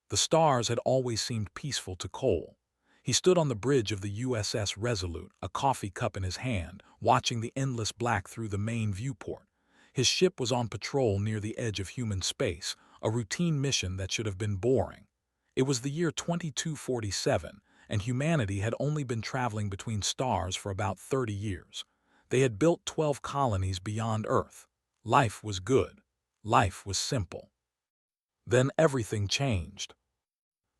The stars had always seemed peaceful to Cole. He stood on the bridge of the USS Resolute, a coffee cup in his hand, watching the endless black through the main viewport. His ship was on patrol near the edge of human space, a routine mission that should have been boring. It was the year 2247, and humanity had only been traveling between stars for about 30 years. They had built 12 colonies beyond Earth. Life was good. Life was simple. Then everything changed.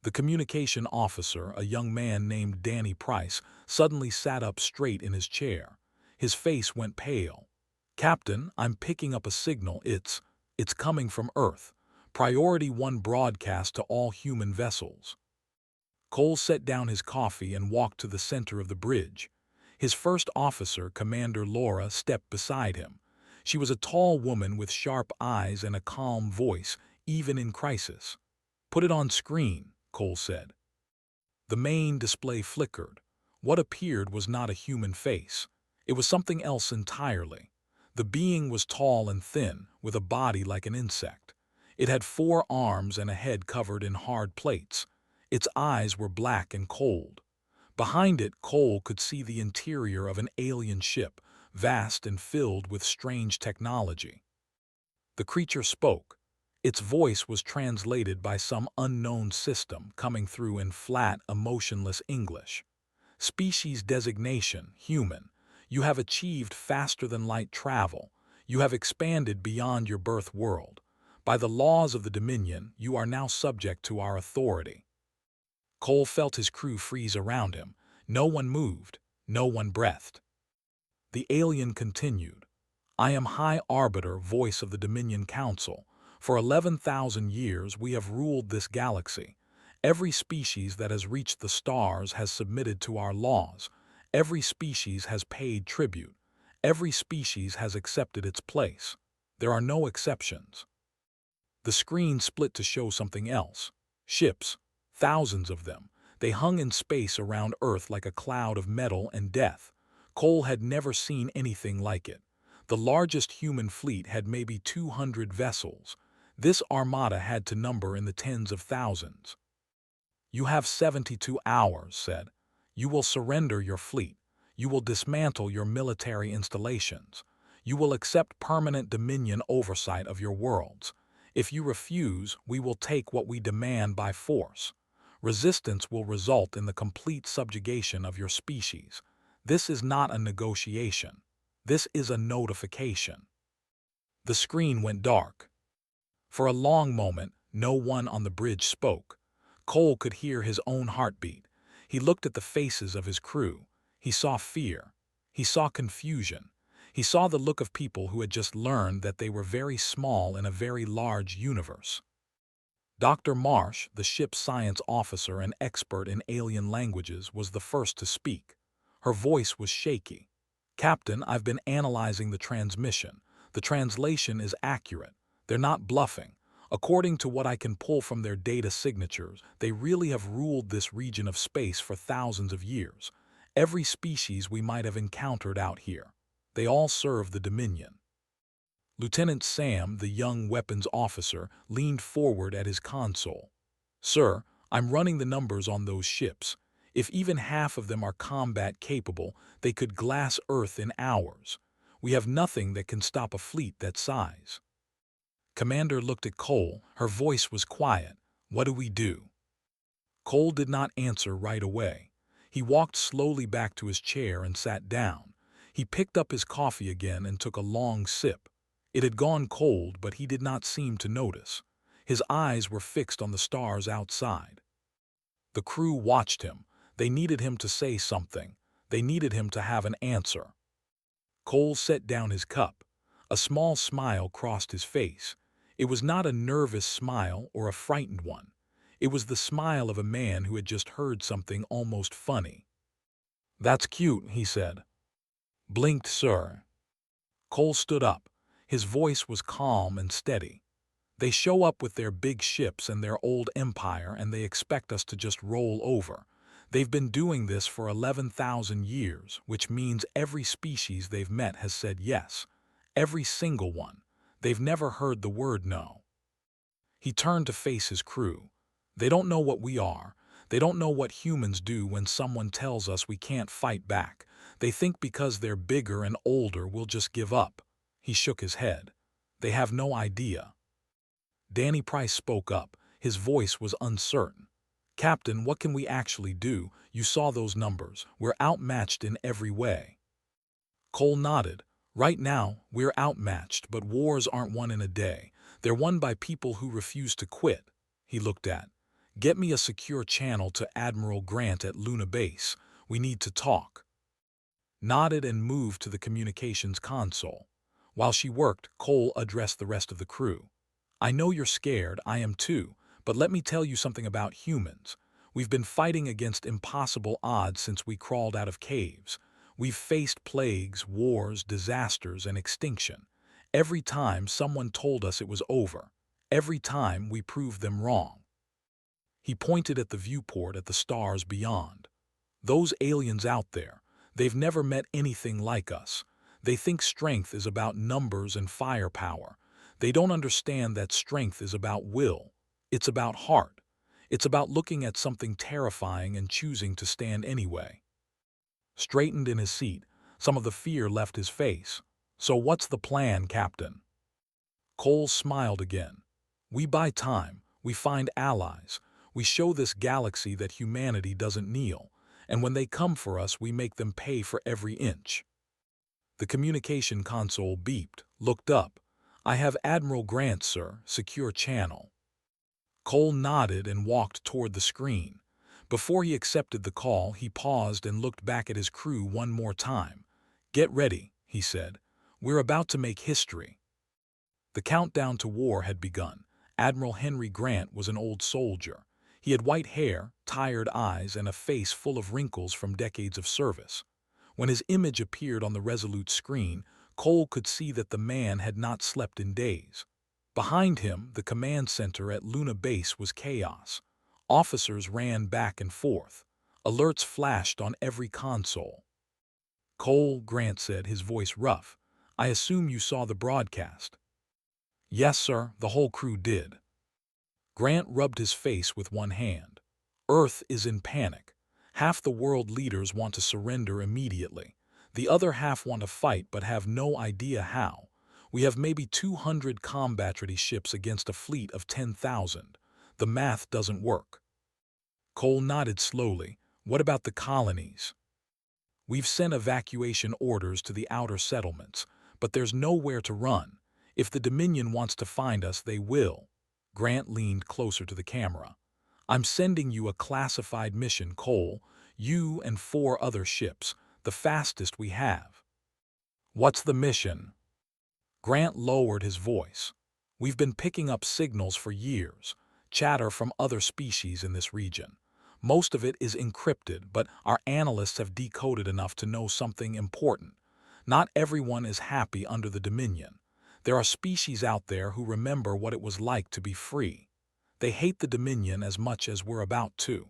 The communication officer, a young man named Danny Price, suddenly sat up straight in his chair. His face went pale. "Captain, I'm picking up a signal. It's coming from Earth. Priority 1 broadcast to all human vessels." Cole set down his coffee and walked to the center of the bridge. His first officer, Commander Laura, stepped beside him. She was a tall woman with sharp eyes and a calm voice, even in crisis. "Put it on screen," Cole said. The main display flickered. What appeared was not a human face. It was something else entirely. The being was tall and thin, with a body like an insect. It had 4 arms and a head covered in hard plates. Its eyes were black and cold. Behind it, Cole could see the interior of an alien ship, vast and filled with strange technology. The creature spoke. Its voice was translated by some unknown system, coming through in flat, emotionless English. "Species designation, human. You have achieved faster-than-light travel. You have expanded beyond your birth world. By the laws of the Dominion, you are now subject to our authority." Cole felt his crew freeze around him. No one moved. No one breathed. The alien continued. "I am High Arbiter, voice of the Dominion Council. For 11,000 years we have ruled this galaxy. Every species that has reached the stars has submitted to our laws. Every species has paid tribute. Every species has accepted its place. There are no exceptions." The screen split to show something else. Ships. Thousands of them. They hung in space around Earth like a cloud of metal and death. Cole had never seen anything like it. The largest human fleet had maybe 200 vessels. This armada had to number in the tens of thousands. "You have 72 hours, said. "You will surrender your fleet. You will dismantle your military installations. You will accept permanent Dominion oversight of your worlds. If you refuse, we will take what we demand by force. Resistance will result in the complete subjugation of your species. This is not a negotiation. This is a notification." The screen went dark. For a long moment, no one on the bridge spoke. Cole could hear his own heartbeat. He looked at the faces of his crew. He saw fear. He saw confusion. He saw the look of people who had just learned that they were very small in a very large universe. Dr. Marsh, the ship's science officer and expert in alien languages, was the first to speak. Her voice was shaky. "Captain, I've been analyzing the transmission. The translation is accurate. They're not bluffing. According to what I can pull from their data signatures, they really have ruled this region of space for thousands of years. Every species we might have encountered out here. They all serve the Dominion." Lieutenant Sam, the young weapons officer, leaned forward at his console. "Sir, I'm running the numbers on those ships. If even half of them are combat capable, they could glass Earth in hours. We have nothing that can stop a fleet that size." Commander looked at Cole. Her voice was quiet. "What do we do?" Cole did not answer right away. He walked slowly back to his chair and sat down. He picked up his coffee again and took a long sip. It had gone cold, but he did not seem to notice. His eyes were fixed on the stars outside. The crew watched him. They needed him to say something. They needed him to have an answer. Cole set down his cup. A small smile crossed his face. It was not a nervous smile or a frightened one. It was the smile of a man who had just heard something almost funny. "That's cute," he said. "Blinked, sir." Cole stood up. His voice was calm and steady. "They show up with their big ships and their old empire, and they expect us to just roll over. They've been doing this for 11,000 years, which means every species they've met has said yes. Every single one. They've never heard the word no." He turned to face his crew. They don't know what we are. They don't know what humans do when someone tells us we can't fight back. They think because they're bigger and older we'll just give up. He shook his head. They have no idea. Danny Price spoke up. His voice was uncertain. Captain, what can we actually do? You saw those numbers. We're outmatched in every way. Cole nodded. Right now, we're outmatched, but wars aren't won in a day. They're won by people who refuse to quit. He looked at. Get me a secure channel to Admiral Grant at Luna Base. We need to talk. Nodded and moved to the communications console. While she worked, Cole addressed the rest of the crew. I know you're scared, I am too, but let me tell you something about humans. We've been fighting against impossible odds since we crawled out of caves. We've faced plagues, wars, disasters, and extinction. Every time someone told us it was over. Every time we proved them wrong. He pointed at the viewport at the stars beyond. Those aliens out there, they've never met anything like us. They think strength is about numbers and firepower. They don't understand that strength is about will. It's about heart. It's about looking at something terrifying and choosing to stand anyway. Straightened in his seat, some of the fear left his face. So what's the plan, Captain? Cole smiled again. We buy time. We find allies. We show this galaxy that humanity doesn't kneel. And when they come for us, we make them pay for every inch. The communication console beeped, looked up. I have Admiral Grant, sir, secure channel. Cole nodded and walked toward the screen. Before he accepted the call, he paused and looked back at his crew one more time. Get ready, he said. We're about to make history. The countdown to war had begun. Admiral Henry Grant was an old soldier. He had white hair, tired eyes, and a face full of wrinkles from decades of service. When his image appeared on the Resolute screen, Cole could see that the man had not slept in days. Behind him, the command center at Luna Base was chaos. Officers ran back and forth. Alerts flashed on every console. Cole, Grant said, his voice rough. I assume you saw the broadcast. Yes, sir, the whole crew did. Grant rubbed his face with one hand. Earth is in panic. Half the world leaders want to surrender immediately. The other half want to fight but have no idea how. We have maybe 200 combat-ready ships against a fleet of 10,000. The math doesn't work. Cole nodded slowly. What about the colonies? We've sent evacuation orders to the outer settlements, but there's nowhere to run. If the Dominion wants to find us, they will. Grant leaned closer to the camera. I'm sending you a classified mission, Cole. You and 4 other ships, the fastest we have. What's the mission? Grant lowered his voice. We've been picking up signals for years, chatter from other species in this region. Most of it is encrypted, but our analysts have decoded enough to know something important. Not everyone is happy under the Dominion. There are species out there who remember what it was like to be free. They hate the Dominion as much as we're about to.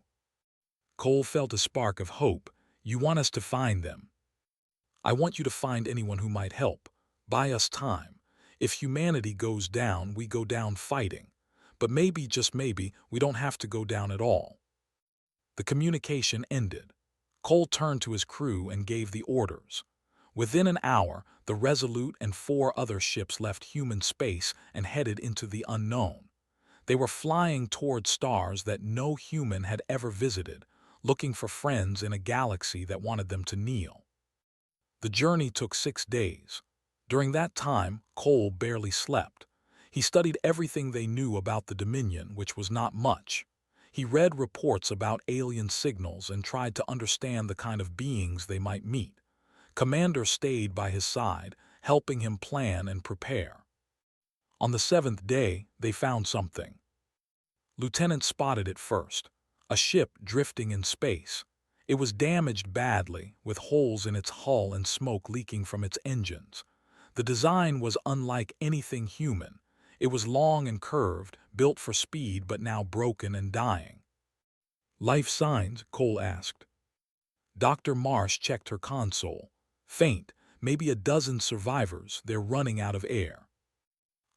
Cole felt a spark of hope. You want us to find them. I want you to find anyone who might help. Buy us time. If humanity goes down, we go down fighting. But maybe, just maybe, we don't have to go down at all. The communication ended. Cole turned to his crew and gave the orders. Within an hour, the Resolute and 4 other ships left human space and headed into the unknown. They were flying toward stars that no human had ever visited, looking for friends in a galaxy that wanted them to kneel. The journey took 6 days. During that time, Cole barely slept. He studied everything they knew about the Dominion, which was not much. He read reports about alien signals and tried to understand the kind of beings they might meet. Commander stayed by his side, helping him plan and prepare. On the 7th day, they found something. Lieutenant spotted it first. A ship drifting in space. It was damaged badly, with holes in its hull and smoke leaking from its engines. The design was unlike anything human. It was long and curved, built for speed but now broken and dying. Life signs? Cole asked. Dr. Marsh checked her console. Faint, maybe a dozen survivors, they're running out of air.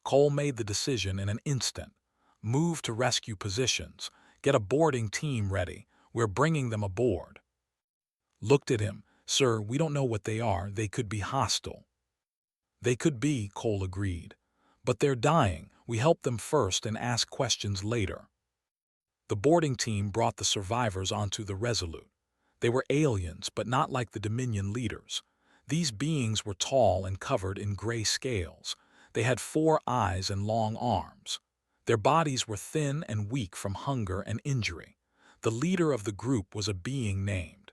Cole made the decision in an instant. Move to rescue positions. Get a boarding team ready. We're bringing them aboard. Looked at him. Sir, we don't know what they are. They could be hostile. They could be, Cole agreed. But they're dying. We help them first and ask questions later. The boarding team brought the survivors onto the Resolute. They were aliens, but not like the Dominion leaders. These beings were tall and covered in gray scales. They had 4 eyes and long arms. Their bodies were thin and weak from hunger and injury. The leader of the group was a being named.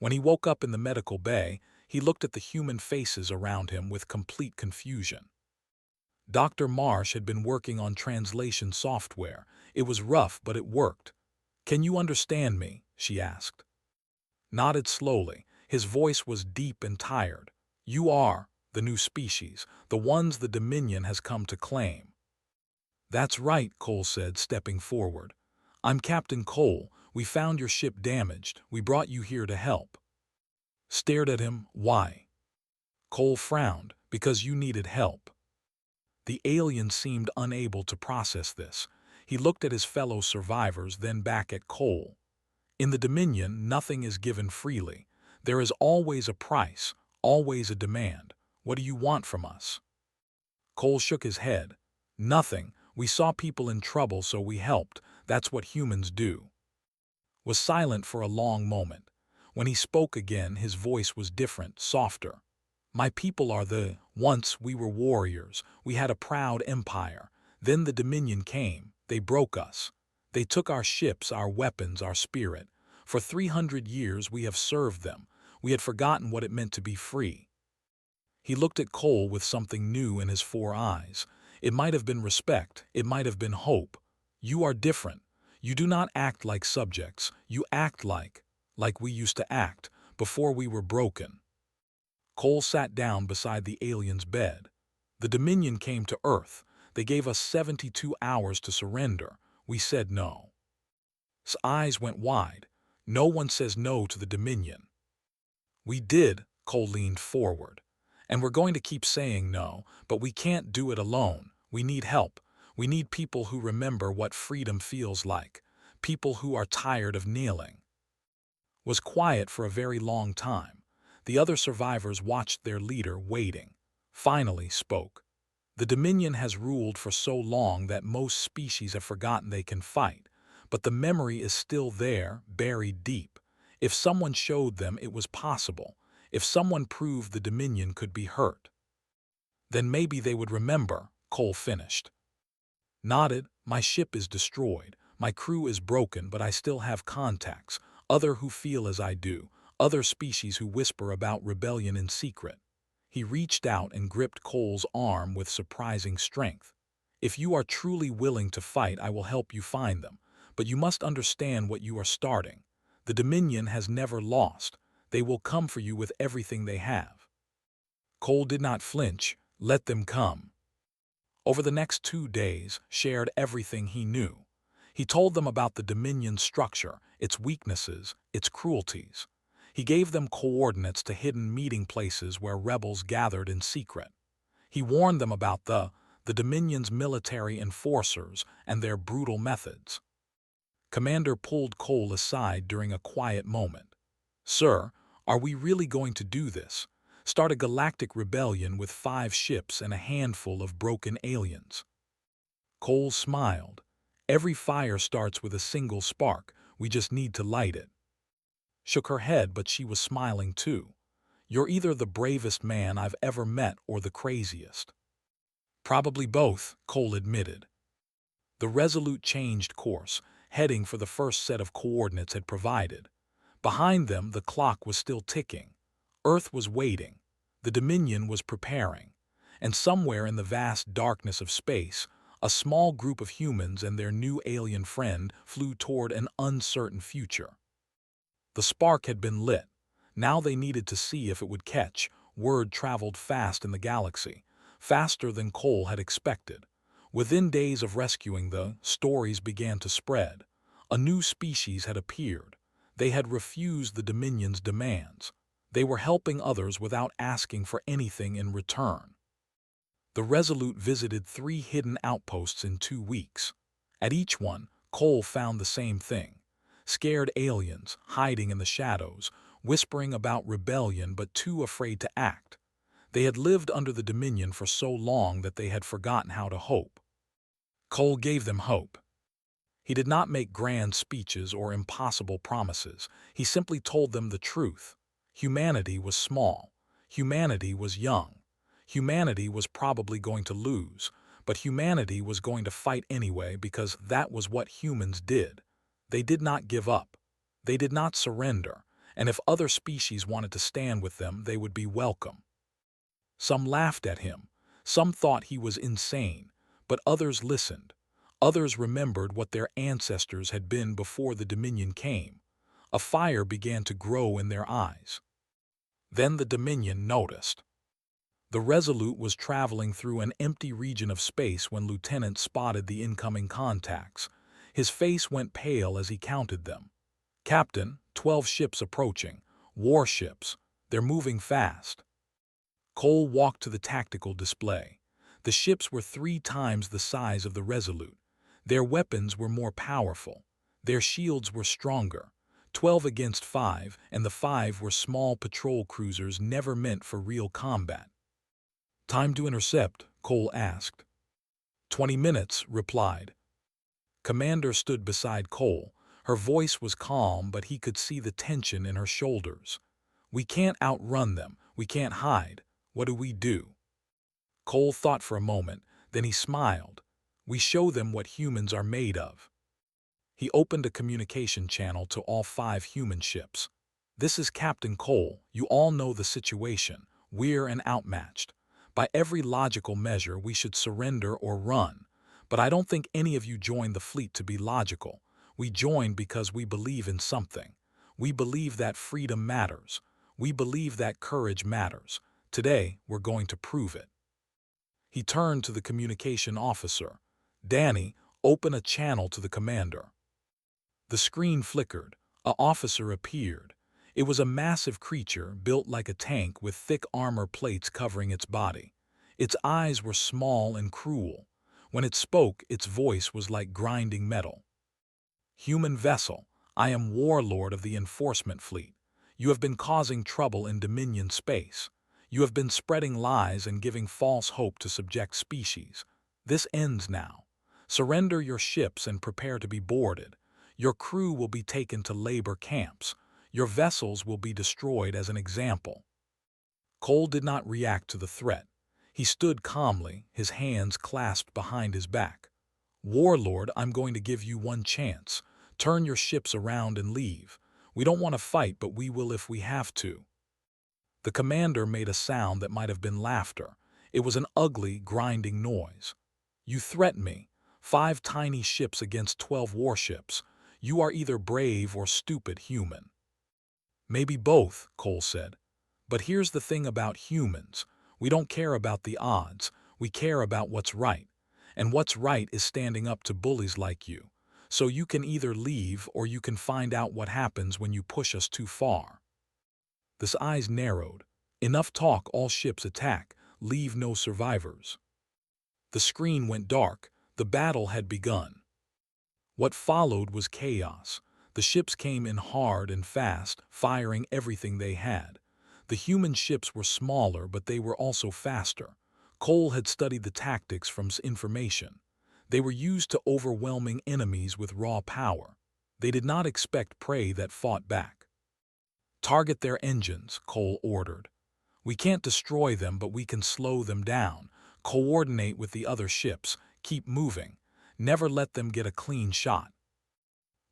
When he woke up in the medical bay, he looked at the human faces around him with complete confusion. Dr. Marsh had been working on translation software. It was rough, but it worked. "Can you understand me?" she asked. Nodded slowly. His voice was deep and tired. "You are the new species, the ones the Dominion has come to claim." "That's right," Cole said, stepping forward. "I'm Captain Cole. We found your ship damaged. We brought you here to help." Stared at him. "Why?" Cole frowned. "Because you needed help." The alien seemed unable to process this. He looked at his fellow survivors, then back at Cole. "In the Dominion, nothing is given freely. There is always a price, always a demand. What do you want from us?" Cole shook his head. "Nothing. We saw people in trouble, so we helped. That's what humans do." Was silent for a long moment. When he spoke again, his voice was different, softer. "My people are once we were warriors. We had a proud empire. Then the Dominion came. They broke us. They took our ships, our weapons, our spirit. For 300 years we have served them. We had forgotten what it meant to be free." He looked at Cole with something new in his 4 eyes. It might have been respect. It might have been hope. "You are different. You do not act like subjects. You act like we used to act, before we were broken." Cole sat down beside the alien's bed. "The Dominion came to Earth. They gave us 72 hours to surrender. We said no." His eyes went wide. "No one says no to the Dominion." "We did," Cole leaned forward. "And we're going to keep saying no, but we can't do it alone. We need help. We need people who remember what freedom feels like. People who are tired of kneeling." Was quiet for a very long time. The other survivors watched their leader, waiting. Finally spoke. "The Dominion has ruled for so long that most species have forgotten they can fight. But the memory is still there, buried deep. If someone showed them it was possible, if someone proved the Dominion could be hurt, then maybe they would remember," Cole finished. Nodded. "My ship is destroyed. My crew is broken, but I still have contacts, other who feel as I do, other species who whisper about rebellion in secret." He reached out and gripped Cole's arm with surprising strength. "If you are truly willing to fight, I will help you find them. But you must understand what you are starting. The Dominion has never lost. They will come for you with everything they have." Cole did not flinch. Let them come. Over the next 2 days, shared everything he knew. He told them about the Dominion's structure, its weaknesses, its cruelties. He gave them coordinates to hidden meeting places where rebels gathered in secret. He warned them about the Dominion's military enforcers and their brutal methods. Commander pulled Cole aside during a quiet moment. "Sir, are we really going to do this? Start a galactic rebellion with 5 ships and a handful of broken aliens?" Cole smiled. "Every fire starts with a single spark. We just need to light it." Shook her head, but she was smiling too. "You're either the bravest man I've ever met or the craziest." "Probably both," Cole admitted. The Resolute changed course, heading for the first set of coordinates had provided. Behind them, the clock was still ticking. Earth was waiting. The Dominion was preparing. And somewhere in the vast darkness of space, a small group of humans and their new alien friend flew toward an uncertain future. The spark had been lit. Now they needed to see if it would catch. Word traveled fast in the galaxy, faster than Cole had expected. Within days of rescuing the stories began to spread. A new species had appeared. They had refused the Dominion's demands. They were helping others without asking for anything in return. The Resolute visited 3 hidden outposts in 2 weeks. At each one, Cole found the same thing. Scared aliens, hiding in the shadows, whispering about rebellion but too afraid to act. They had lived under the dominion for so long that they had forgotten how to hope. Cole gave them hope. He did not make grand speeches or impossible promises. He simply told them the truth. Humanity was small. Humanity was young. Humanity was probably going to lose, but humanity was going to fight anyway because that was what humans did. They did not give up. They did not surrender, and if other species wanted to stand with them, they would be welcome. Some laughed at him. Some thought he was insane, but others listened. Others remembered what their ancestors had been before the Dominion came. A fire began to grow in their eyes. Then the Dominion noticed. The Resolute was traveling through an empty region of space when Lieutenant spotted the incoming contacts. His face went pale as he counted them. "Captain, 12 ships approaching. Warships. They're moving fast." Cole walked to the tactical display. The ships were 3 times the size of the Resolute. Their weapons were more powerful. Their shields were stronger. 12 against 5, and the 5 were small patrol cruisers never meant for real combat. "Time to intercept?" Cole asked. 20 minutes, replied. Commander stood beside Cole. Her voice was calm, but he could see the tension in her shoulders. "We can't outrun them. We can't hide. What do we do?" Cole thought for a moment, then he smiled. "We show them what humans are made of." He opened a communication channel to all 5 human ships. "This is Captain Cole. You all know the situation. We're an outmatched. By every logical measure, we should surrender or run. But I don't think any of you joined the fleet to be logical. We joined because we believe in something. We believe that freedom matters. We believe that courage matters. Today, we're going to prove it." He turned to the communication officer. "Danny, open a channel to the commander." The screen flickered. An officer appeared. It was a massive creature built like a tank with thick armor plates covering its body. Its eyes were small and cruel. When it spoke, its voice was like grinding metal. "Human vessel, I am warlord of the enforcement fleet. You have been causing trouble in Dominion space. You have been spreading lies and giving false hope to subject species. This ends now. Surrender your ships and prepare to be boarded. Your crew will be taken to labor camps. Your vessels will be destroyed as an example." Cole did not react to the threat. He stood calmly, his hands clasped behind his back. "Warlord, I'm going to give you one chance. Turn your ships around and leave. We don't want to fight, but we will if we have to." The commander made a sound that might have been laughter. It was an ugly, grinding noise. "You threaten me. 5 tiny ships against 12 warships. You are either brave or stupid human." "Maybe both," Cole said. "But here's the thing about humans. We don't care about the odds. We care about what's right. And what's right is standing up to bullies like you. So you can either leave or you can find out what happens when you push us too far." His eyes narrowed. "Enough talk, all ships attack. Leave no survivors." The screen went dark. The battle had begun. What followed was chaos. The ships came in hard and fast, firing everything they had. The human ships were smaller, but they were also faster. Cole had studied the tactics from information. They were used to overwhelming enemies with raw power. They did not expect prey that fought back. "Target their engines," Cole ordered. "We can't destroy them, but we can slow them down. Coordinate with the other ships. Keep moving. Never let them get a clean shot."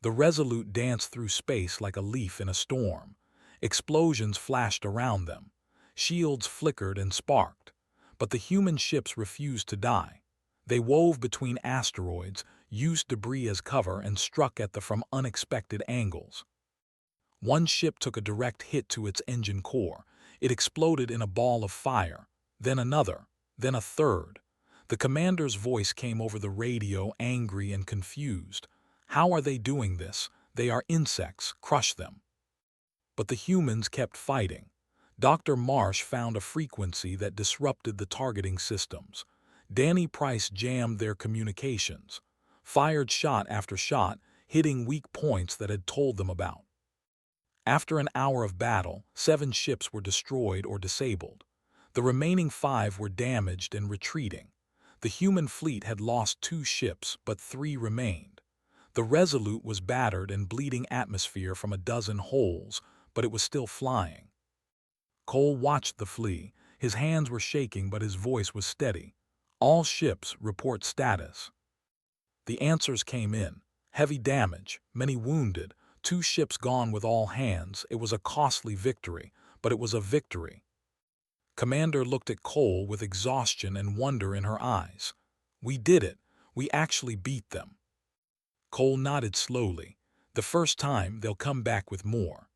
The Resolute danced through space like a leaf in a storm. Explosions flashed around them. Shields flickered and sparked. But the human ships refused to die. They wove between asteroids, used debris as cover, and struck at them from unexpected angles. One ship took a direct hit to its engine core. It exploded in a ball of fire. Then another. Then a third. The commander's voice came over the radio, angry and confused. "How are they doing this? They are insects. Crush them." But the humans kept fighting. Dr. Marsh found a frequency that disrupted the targeting systems. Danny Price jammed their communications. fired shot after shot, hitting weak points that had told them about. After an hour of battle, 7 ships were destroyed or disabled. The remaining 5 were damaged and retreating. The human fleet had lost 2 ships, but 3 remained. The Resolute was battered and bleeding atmosphere from a dozen holes, but it was still flying. Cole watched the flee. His hands were shaking, but his voice was steady. All ships report status. The answers came in. Heavy damage, many wounded, 2 ships gone with all hands. It was a costly victory, but it was a victory. Commander looked at Cole with exhaustion and wonder in her eyes. We did it. We actually beat them. Cole nodded slowly. The first time, they'll come back with more.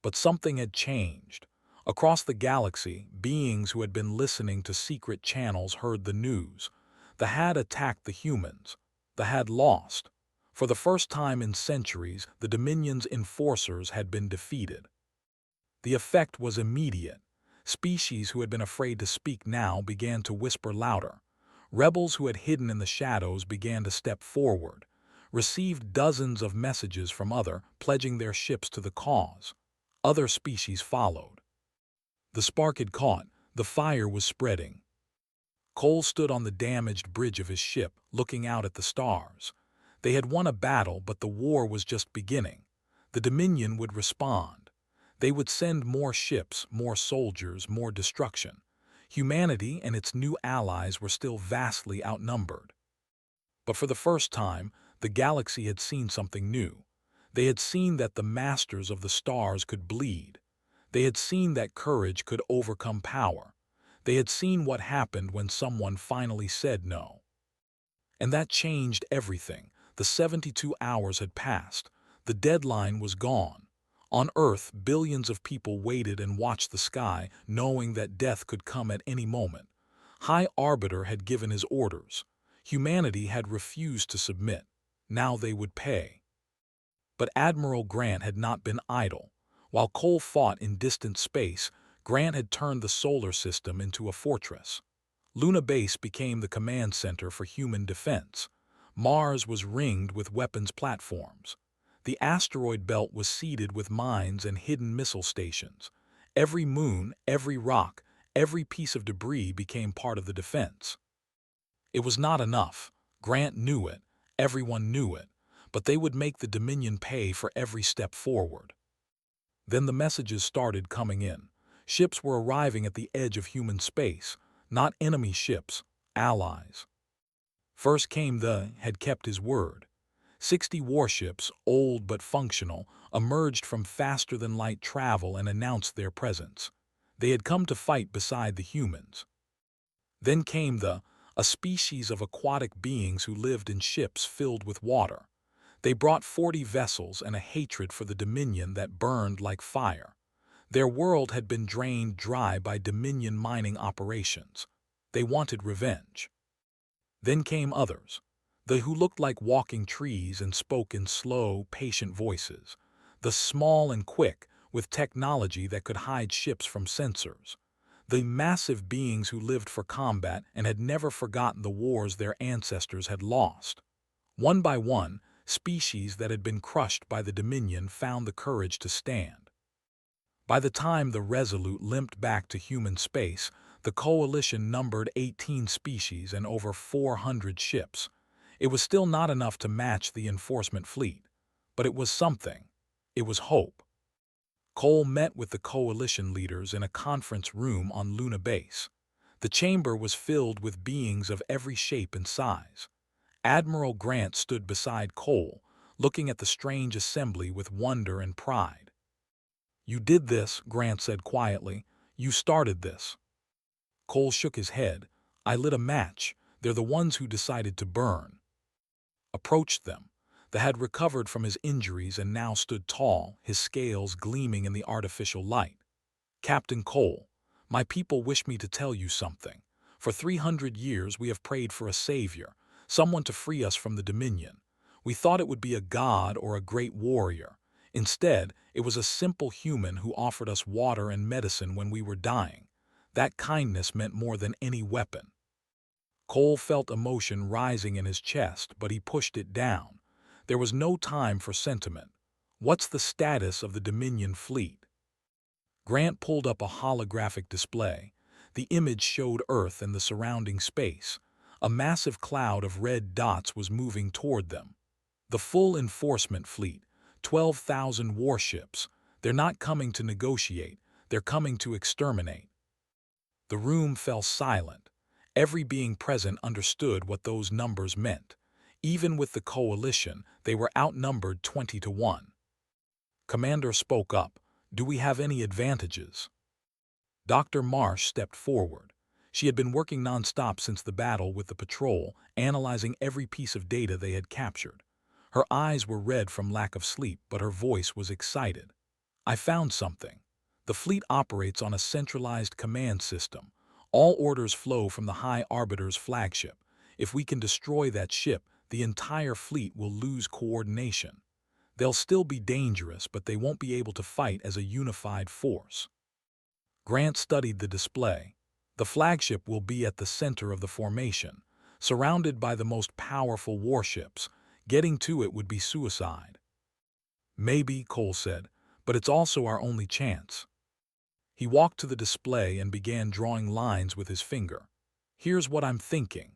But something had changed. Across the galaxy, beings who had been listening to secret channels heard the news. The had attacked the humans. The had lost. For the first time in centuries, the Dominion's enforcers had been defeated. The effect was immediate. Species who had been afraid to speak now began to whisper louder. Rebels who had hidden in the shadows began to step forward, received dozens of messages from others pledging their ships to the cause. Other species followed. The spark had caught. The fire was spreading. Cole stood on the damaged bridge of his ship, looking out at the stars. They had won a battle, but the war was just beginning. The Dominion would respond. They would send more ships, more soldiers, more destruction. Humanity and its new allies were still vastly outnumbered. But for the first time, the galaxy had seen something new. They had seen that the masters of the stars could bleed. They had seen that courage could overcome power. They had seen what happened when someone finally said no. And that changed everything. The 72 hours had passed. The deadline was gone. On Earth, billions of people waited and watched the sky, knowing that death could come at any moment. High Arbiter had given his orders. Humanity had refused to submit. Now they would pay. But Admiral Grant had not been idle. While Cole fought in distant space, Grant had turned the solar system into a fortress. Luna Base became the command center for human defense. Mars was ringed with weapons platforms. The asteroid belt was seeded with mines and hidden missile stations. Every moon, every rock, every piece of debris became part of the defense. It was not enough. Grant knew it. Everyone knew it. But they would make the Dominion pay for every step forward. Then the messages started coming in. Ships were arriving at the edge of human space, not enemy ships, allies. First came the had kept his word. 60 warships, old but functional, emerged from faster-than-light travel and announced their presence. They had come to fight beside the humans. Then came a species of aquatic beings who lived in ships filled with water. They brought 40 vessels and a hatred for the Dominion that burned like fire. Their world had been drained dry by Dominion mining operations. They wanted revenge. Then came others, the who looked like walking trees and spoke in slow, patient voices, the small and quick, with technology that could hide ships from sensors, the massive beings who lived for combat and had never forgotten the wars their ancestors had lost. One by one, species that had been crushed by the Dominion found the courage to stand. By the time the Resolute limped back to human space, the coalition numbered 18 species and over 400 ships. It was still not enough to match the enforcement fleet, but it was something. It was hope. Cole met with the coalition leaders in a conference room on Luna Base. The chamber was filled with beings of every shape and size. Admiral Grant stood beside Cole, looking at the strange assembly with wonder and pride. "You did this," Grant said quietly. "You started this." Cole shook his head. "I lit a match. They're the ones who decided to burn." Approached them. The had recovered from his injuries and now stood tall, his scales gleaming in the artificial light. "Captain Cole, my people wish me to tell you something. For 300 years we have prayed for a savior, someone to free us from the Dominion. We thought it would be a god or a great warrior. Instead, it was a simple human who offered us water and medicine when we were dying. That kindness meant more than any weapon." Cole felt emotion rising in his chest, but he pushed it down. There was no time for sentiment. What's the status of the Dominion fleet? Grant pulled up a holographic display. The image showed Earth and the surrounding space. A massive cloud of red dots was moving toward them. The full enforcement fleet, 12,000 warships. They're not coming to negotiate, they're coming to exterminate. The room fell silent. Every being present understood what those numbers meant. Even with the coalition, they were outnumbered 20-1. Commander spoke up. Do we have any advantages? Dr. Marsh stepped forward. She had been working nonstop since the battle with the patrol, analyzing every piece of data they had captured. Her eyes were red from lack of sleep, but her voice was excited. I found something. The fleet operates on a centralized command system. All orders flow from the High Arbiter's flagship. If we can destroy that ship, the entire fleet will lose coordination. They'll still be dangerous, but they won't be able to fight as a unified force. Grant studied the display. The flagship will be at the center of the formation, surrounded by the most powerful warships. Getting to it would be suicide. Maybe, Cole said, but it's also our only chance. He walked to the display and began drawing lines with his finger. Here's what I'm thinking.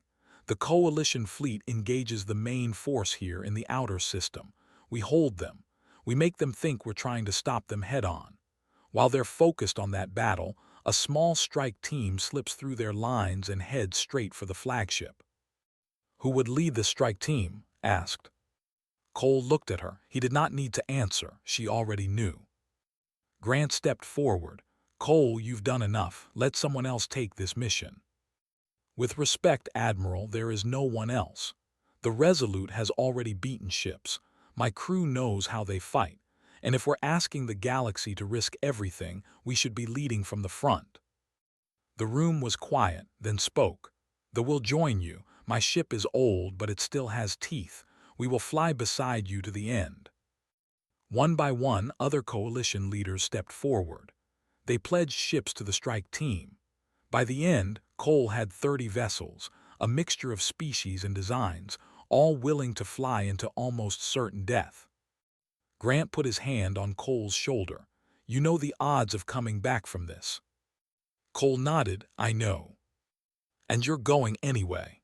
The coalition fleet engages the main force here in the outer system. We hold them. We make them think we're trying to stop them head-on. While they're focused on that battle, a small strike team slips through their lines and heads straight for the flagship. Who would lead the strike team? Asked. Cole looked at her. He did not need to answer. She already knew. Grant stepped forward. Cole, you've done enough. Let someone else take this mission. With respect, Admiral, there is no one else. The Resolute has already beaten ships. My crew knows how they fight. And if we're asking the galaxy to risk everything, we should be leading from the front. The room was quiet, then spoke. We'll join you. My ship is old, but it still has teeth. We will fly beside you to the end. One by one, other coalition leaders stepped forward. They pledged ships to the strike team. By the end, Cole had 30 vessels, a mixture of species and designs, all willing to fly into almost certain death. Grant put his hand on Cole's shoulder. You know the odds of coming back from this. Cole nodded. I know. And you're going anyway.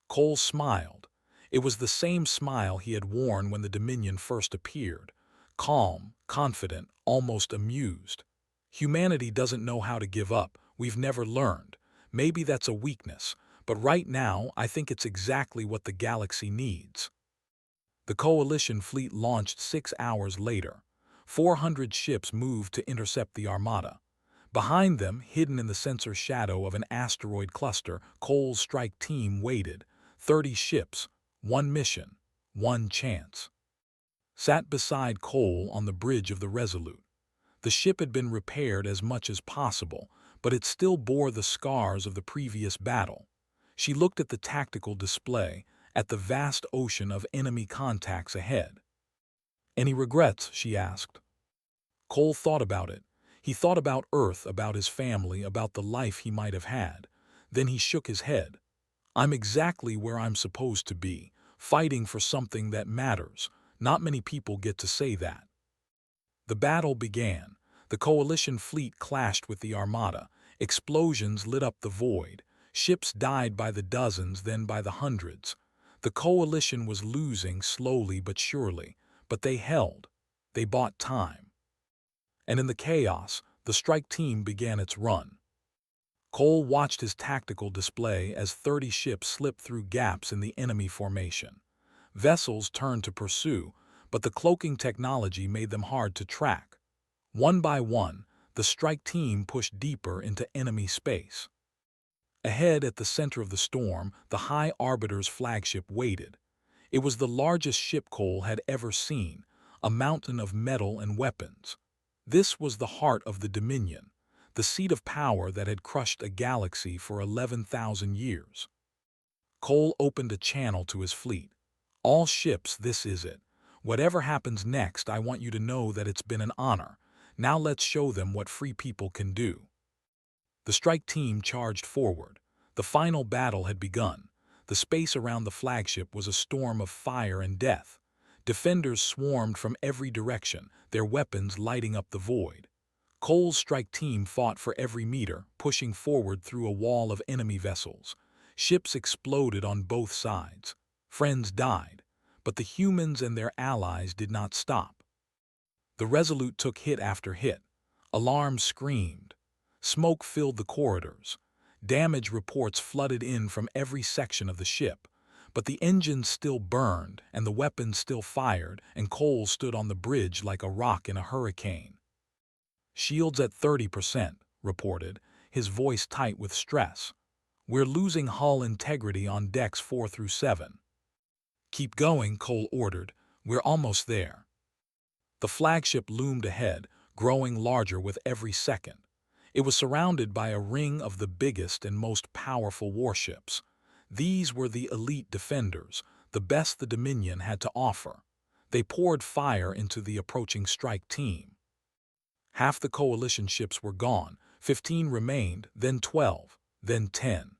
Cole smiled. It was the same smile he had worn when the Dominion first appeared. Calm, confident, almost amused. Humanity doesn't know how to give up. We've never learned. Maybe that's a weakness, but right now I think it's exactly what the galaxy needs. The coalition fleet launched 6 hours later. 400 ships moved to intercept the Armada. Behind them, hidden in the sensor shadow of an asteroid cluster, Cole's strike team waited. 30 ships, one mission, one chance. Sat beside Cole on the bridge of the Resolute. The ship had been repaired as much as possible, but it still bore the scars of the previous battle. She looked at the tactical display, at the vast ocean of enemy contacts ahead. Any regrets? She asked. Cole thought about it. He thought about Earth, about his family, about the life he might have had. Then he shook his head. I'm exactly where I'm supposed to be, fighting for something that matters. Not many people get to say that. The battle began. The coalition fleet clashed with the Armada. Explosions lit up the void. Ships died by the dozens, then by the hundreds. The coalition was losing slowly but surely, but they held. They bought time. And in the chaos, the strike team began its run. Cole watched his tactical display as 30 ships slipped through gaps in the enemy formation. Vessels turned to pursue, but the cloaking technology made them hard to track. One by one, the strike team pushed deeper into enemy space. Ahead at the center of the storm, the High Arbiter's flagship waited. It was the largest ship Cole had ever seen, a mountain of metal and weapons. This was the heart of the Dominion, the seat of power that had crushed a galaxy for 11,000 years. Cole opened a channel to his fleet. All ships, this is it. Whatever happens next, I want you to know that it's been an honor. Now let's show them what free people can do. The strike team charged forward. The final battle had begun. The space around the flagship was a storm of fire and death. Defenders swarmed from every direction, their weapons lighting up the void. Cole's strike team fought for every meter, pushing forward through a wall of enemy vessels. Ships exploded on both sides. Friends died, but the humans and their allies did not stop. The Resolute took hit after hit. Alarms screamed. Smoke filled the corridors. Damage reports flooded in from every section of the ship. But the engines still burned, and the weapons still fired, and Cole stood on the bridge like a rock in a hurricane. "Shields at 30%, reported, his voice tight with stress. "We're losing hull integrity on decks 4 through 7. "Keep going," Cole ordered. "We're almost there." The flagship loomed ahead, growing larger with every second. It was surrounded by a ring of the biggest and most powerful warships. These were the elite defenders, the best the Dominion had to offer. They poured fire into the approaching strike team. Half the coalition ships were gone, 15 remained, then 12, then 10.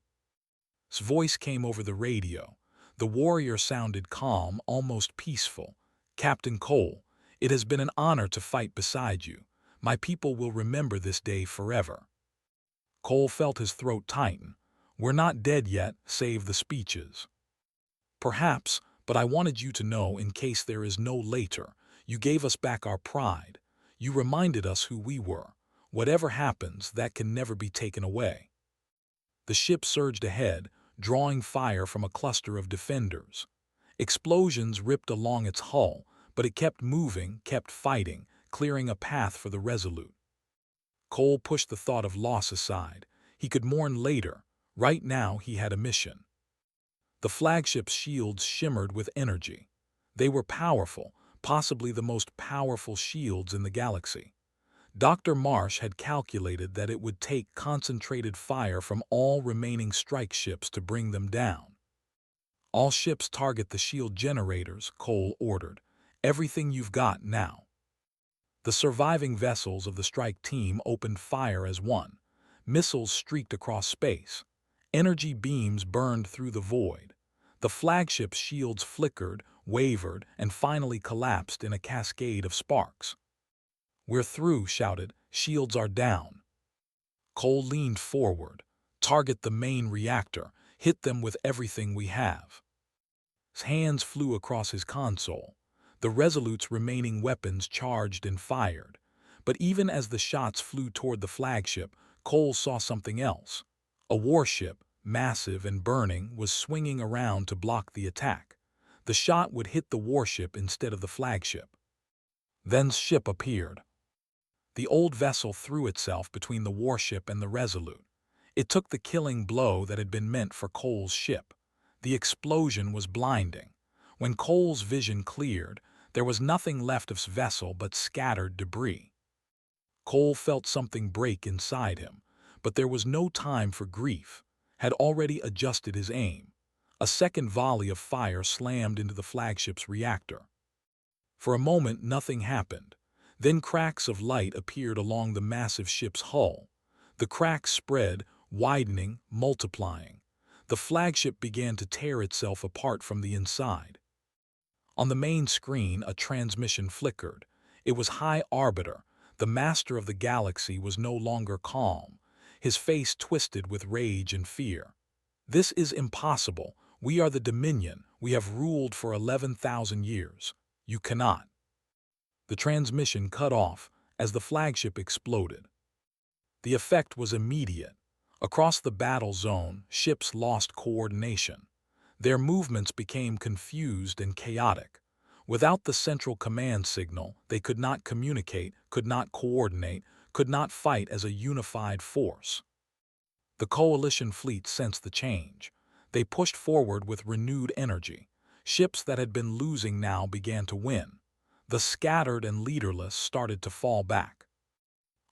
His voice came over the radio. The warrior sounded calm, almost peaceful. "Captain Cole, it has been an honor to fight beside you. My people will remember this day forever." Cole felt his throat tighten. "We're not dead yet, save the speeches." "Perhaps, but I wanted you to know in case there is no later. You gave us back our pride. You reminded us who we were. Whatever happens, that can never be taken away." The ship surged ahead, drawing fire from a cluster of defenders. Explosions ripped along its hull, but it kept moving, kept fighting, clearing a path for the Resolute. Cole pushed the thought of loss aside. He could mourn later. Right now he had a mission. The flagship's shields shimmered with energy. They were powerful, possibly the most powerful shields in the galaxy. Dr. Marsh had calculated that it would take concentrated fire from all remaining strike ships to bring them down. "All ships target the shield generators," Cole ordered. "Everything you've got now." The surviving vessels of the strike team opened fire as one. Missiles streaked across space. Energy beams burned through the void. The flagship's shields flickered, wavered, and finally collapsed in a cascade of sparks. "We're through," shouted. "Shields are down." Cole leaned forward. "Target the main reactor. Hit them with everything we have." His hands flew across his console. The Resolute's remaining weapons charged and fired. But even as the shots flew toward the flagship, Cole saw something else. A warship, massive and burning, was swinging around to block the attack. The shot would hit the warship instead of the flagship. Then the ship appeared. The old vessel threw itself between the warship and the Resolute. It took the killing blow that had been meant for Cole's ship. The explosion was blinding. When Cole's vision cleared, there was nothing left of his vessel but scattered debris. Cole felt something break inside him, but there was no time for grief. Had already adjusted his aim. A second volley of fire slammed into the flagship's reactor. For a moment, nothing happened. Then cracks of light appeared along the massive ship's hull. The cracks spread, widening, multiplying. The flagship began to tear itself apart from the inside. On the main screen, a transmission flickered. It was High Arbiter. The master of the galaxy was no longer calm. His face twisted with rage and fear. "This is impossible. We are the Dominion. We have ruled for 11,000 years. You cannot." The transmission cut off as the flagship exploded. The effect was immediate. Across the battle zone, ships lost coordination. Their movements became confused and chaotic. Without the central command signal, they could not communicate, could not coordinate, could not fight as a unified force. The coalition fleet sensed the change. They pushed forward with renewed energy. Ships that had been losing now began to win. The scattered and leaderless started to fall back.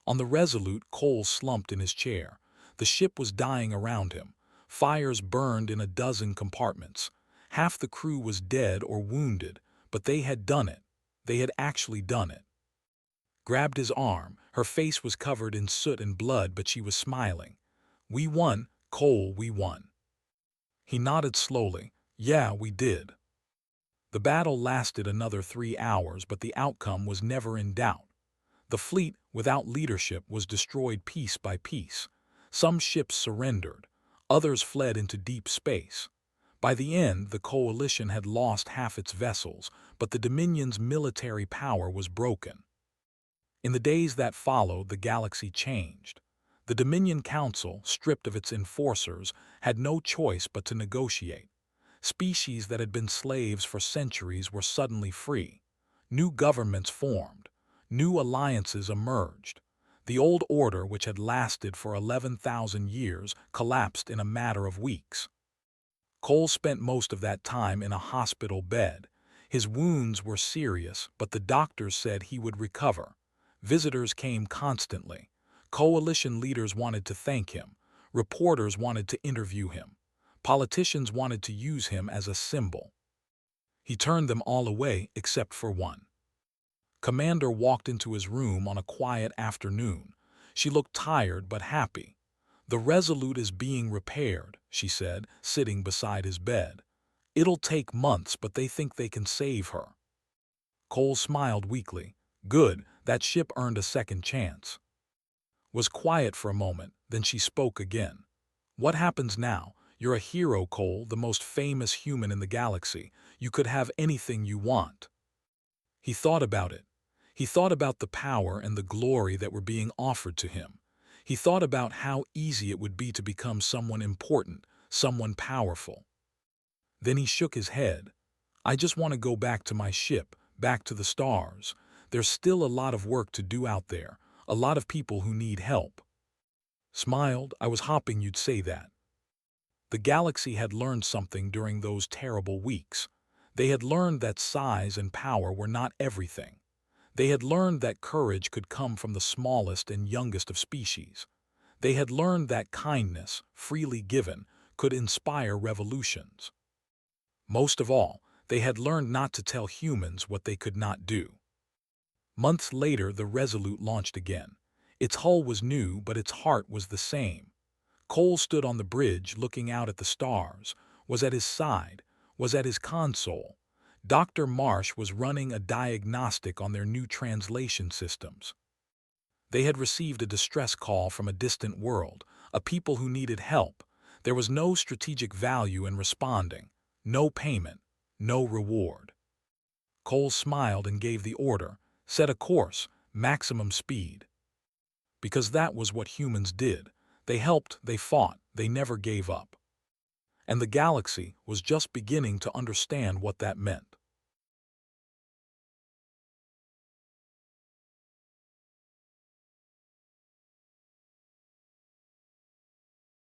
On the Resolute, Cole slumped in his chair. The ship was dying around him. Fires burned in a dozen compartments. Half the crew was dead or wounded, but they had done it. They had actually done it. Grabbed his arm. Her face was covered in soot and blood, but she was smiling. "We won," Cole, we won. He nodded slowly. Yeah, we did. The battle lasted another 3 hours, but the outcome was never in doubt. The fleet, without leadership, was destroyed piece by piece. Some ships surrendered. Others fled into deep space. By the end, the coalition had lost half its vessels, but the Dominion's military power was broken. In the days that followed, the galaxy changed. The Dominion Council, stripped of its enforcers, had no choice but to negotiate. Species that had been slaves for centuries were suddenly free. New governments formed. New alliances emerged. The old order, which had lasted for 11,000 years, collapsed in a matter of weeks. Cole spent most of that time in a hospital bed. His wounds were serious, but the doctors said he would recover. Visitors came constantly. Coalition leaders wanted to thank him. Reporters wanted to interview him. Politicians wanted to use him as a symbol. He turned them all away except for one. Commander walked into his room on a quiet afternoon. She looked tired but happy. "The Resolute is being repaired," she said, sitting beside his bed. "It'll take months, but they think they can save her." Cole smiled weakly. "Good, that ship earned a second chance." Was quiet for a moment, then she spoke again. "What happens now? You're a hero, Cole, the most famous human in the galaxy. You could have anything you want." He thought about it. He thought about the power and the glory that were being offered to him. He thought about how easy it would be to become someone important, someone powerful. Then he shook his head. "I just want to go back to my ship, back to the stars. There's still a lot of work to do out there, a lot of people who need help." Smiled. "I was hoping you'd say that." The galaxy had learned something during those terrible weeks. They had learned that size and power were not everything. They had learned that courage could come from the smallest and youngest of species. They had learned that kindness, freely given, could inspire revolutions. Most of all, they had learned not to tell humans what they could not do. Months later, the Resolute launched again. Its hull was new, but its heart was the same. Cole stood on the bridge looking out at the stars, was at his side, was at his console. Dr. Marsh was running a diagnostic on their new translation systems. They had received a distress call from a distant world, a people who needed help. There was no strategic value in responding, no payment, no reward. Cole smiled and gave the order, "Set a course, maximum speed." Because that was what humans did. They helped, they fought, they never gave up. And the galaxy was just beginning to understand what that meant.